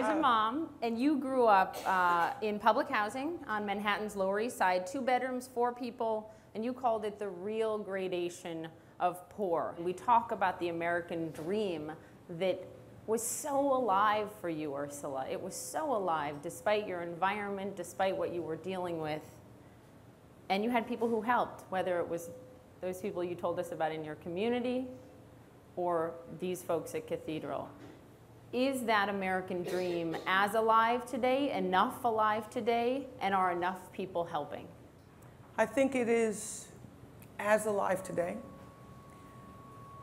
there's a mom, and you grew up in public housing on Manhattan's Lower East Side, 2 bedrooms, 4 people, and you called it the real gradation of poor. We talk about the American dream that was so alive for you, Ursula. It was so alive despite your environment, despite what you were dealing with. And you had people who helped, whether it was those people you told us about in your community or these folks at Cathedral. Is that American dream as alive today, enough alive today, and are enough people helping? I think it is as alive today.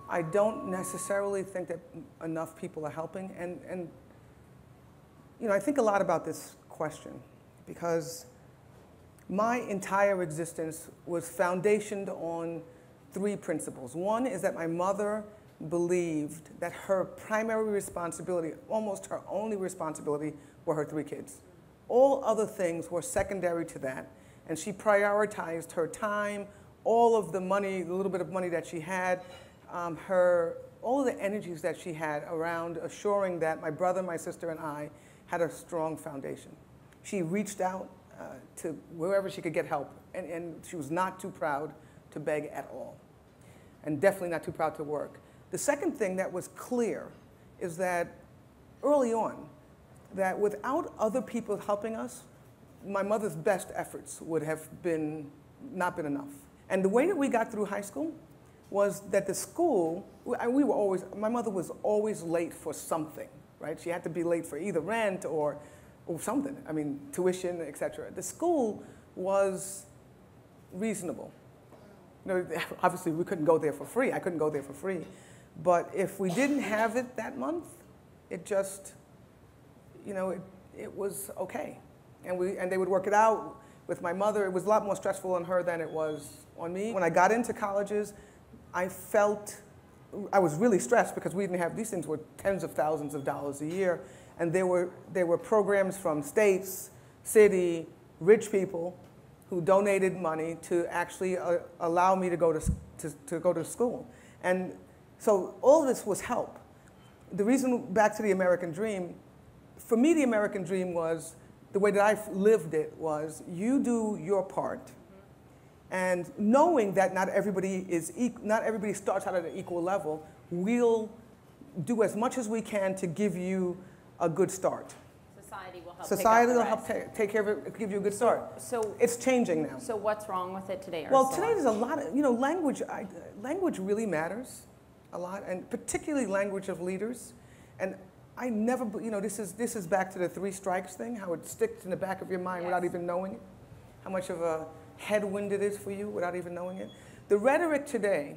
I don't necessarily think that enough people are helping. And you know, I think a lot about this question because my entire existence was foundationed on 3 principles. One is that my mother believed that her primary responsibility, almost her only responsibility, were her 3 kids. All other things were secondary to that. And she prioritized her time, all of the money, the little bit of money that she had, all of the energies that she had around assuring that my brother, my sister, and I had a strong foundation. She reached out to wherever she could get help, and she was not too proud to beg at all, and definitely not too proud to work. The second thing that was clear is that early on, that without other people helping us, my mother's best efforts would have not been enough. And the way that we got through high school was that the school, my mother was always late for something, right? She had to be late for either rent or something, I mean, tuition, et cetera. The school was reasonable. You know, obviously, we couldn't go there for free. I couldn't go there for free. But if we didn't have it that month, it just, you know, it was okay. And they would work it out with my mother. It was a lot more stressful on her than it was on me. When I got into colleges, I was really stressed because we didn't have, these things were tens of thousands of dollars a year. And there were programs from states, city, rich people who donated money to actually allow me to go to school. And so all of this was help. The reason, back to the American dream, for me the American dream was, the way that I lived it was, you do your part, and knowing that not everybody starts out at an equal level, we'll do as much as we can to give you a good start. Society will help. Society will help take care of it, give you a good start. So it's changing now. So what's wrong with it today, Well, Ursula? today there's a lot of, you know, language really matters a lot, and particularly language of leaders. And I never, you know, this is back to the 3 strikes thing, how it sticks in the back of your mind without even knowing it, how much of a headwind it is for you without even knowing it. The rhetoric today,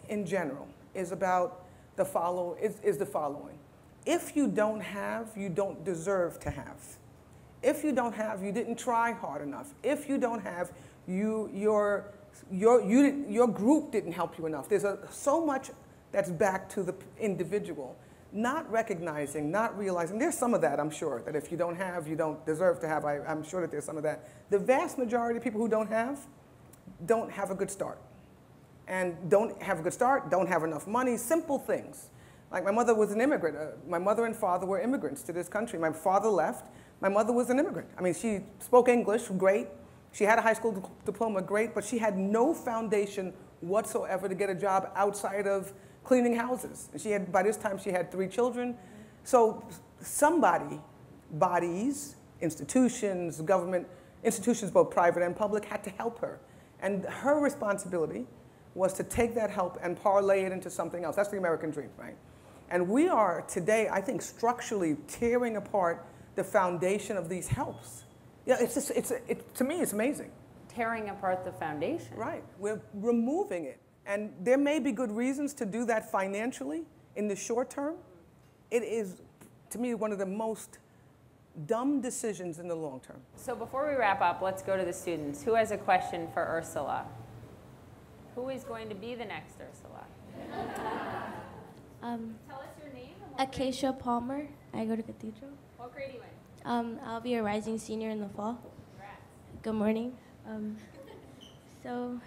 in general, is about the following. If you don't have, you don't deserve to have. If you don't have, you didn't try hard enough. If you don't have, your group didn't help you enough. There's so much that's back to the individual. Not recognizing, not realizing, there's some of that, I'm sure, that if you don't have, you don't deserve to have. I'm sure that there's some of that. The vast majority of people who don't have a good start. And don't have a good start, don't have enough money, simple things. Like my mother was an immigrant. My mother and father were immigrants to this country. My father left, my mother was an immigrant. I mean, she spoke English, great. She had a high school diploma, great, but she had no foundation whatsoever to get a job outside of cleaning houses. And by this time, she had 3 children. So bodies, institutions, government, institutions both private and public, had to help her. And her responsibility was to take that help and parlay it into something else. That's the American dream, right? And we are today, I think, structurally tearing apart the foundation of these helps. Yeah, to me, it's amazing. Tearing apart the foundation. Right, we're removing it. And there may be good reasons to do that financially in the short term. It is, to me, one of the most dumb decisions in the long term. So before we wrap up, let's go to the students. Who has a question for Ursula? Who is going to be the next Ursula? Tell us your name. Acacia Palmer. I go to Cathedral. What grade are you in? I'll be a rising senior in the fall. Congrats. Good morning. So,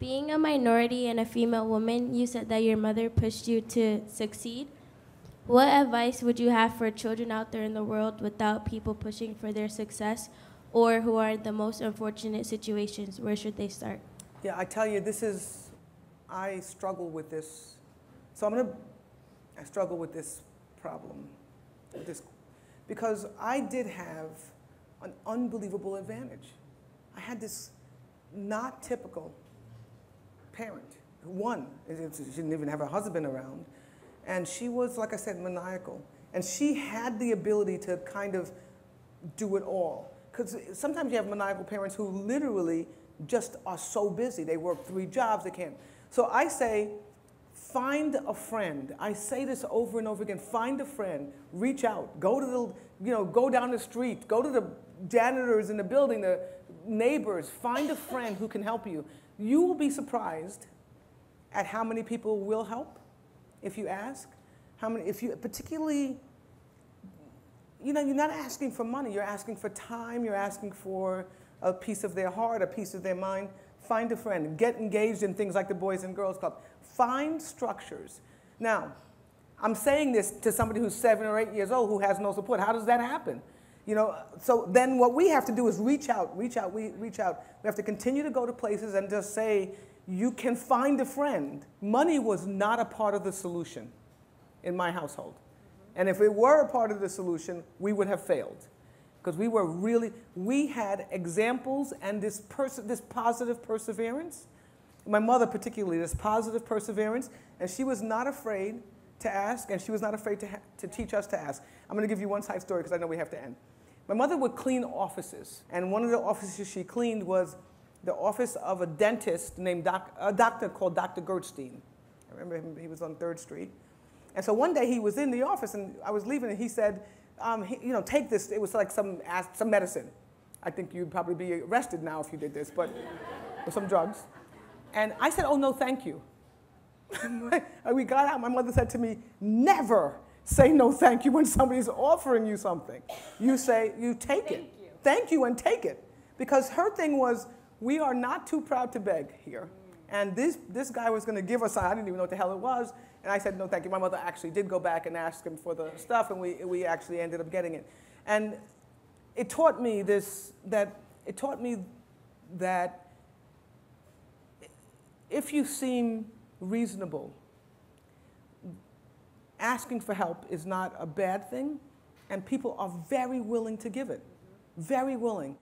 being a minority and a female woman, you said that your mother pushed you to succeed. What advice would you have for children out there in the world without people pushing for their success or who are in the most unfortunate situations? Where should they start? Yeah, I tell you, I struggle with this. So I struggle with this problem, because I did have an unbelievable advantage. I had this not typical parent. One, she didn't even have her husband around. And she was, like I said, maniacal. And she had the ability to kind of do it all. Because sometimes you have maniacal parents who literally just are so busy. They work 3 jobs, they can't. So I say, find a friend. I say this over and over again. Find a friend. Reach out. Go to the, go down the street. Go to the janitors in the building, the neighbors. Find a friend who can help you. You will be surprised at how many people will help if you ask. Particularly, you're not asking for money. You're asking for time. You're asking for a piece of their heart, a piece of their mind. Find a friend. Get engaged in things like the Boys and Girls Club. Find structures. Now, I'm saying this to somebody who's 7 or 8 years old who has no support. How does that happen? So then what we have to do is reach out. We have to continue to go to places and just say, you can find a friend. Money was not a part of the solution in my household. And if it were a part of the solution, we would have failed. Because we had examples and this positive perseverance. My mother particularly, this positive perseverance, and she was not afraid to ask, and she was not afraid to teach us to ask. I'm going to give you one side story because I know we have to end. My mother would clean offices, and one of the offices she cleaned was the office of a dentist named a doctor called Dr. Gertstein. I remember him, he was on 3rd Street. And so one day he was in the office, and I was leaving, and he said, take this. It was like some medicine. I think you'd probably be arrested now if you did this, but with some drugs. And I said, oh, no, thank you. We got out, my mother said to me, never say no thank you when somebody's offering you something. You say, you take it. Thank you and take it. Because her thing was, we are not too proud to beg here. And this guy was going to give us, I didn't even know what the hell it was, and I said, no thank you. My mother actually did go back and ask him for the stuff, and we actually ended up getting it. And it taught me that if you seem reasonable, asking for help is not a bad thing, and people are very willing to give it, very willing.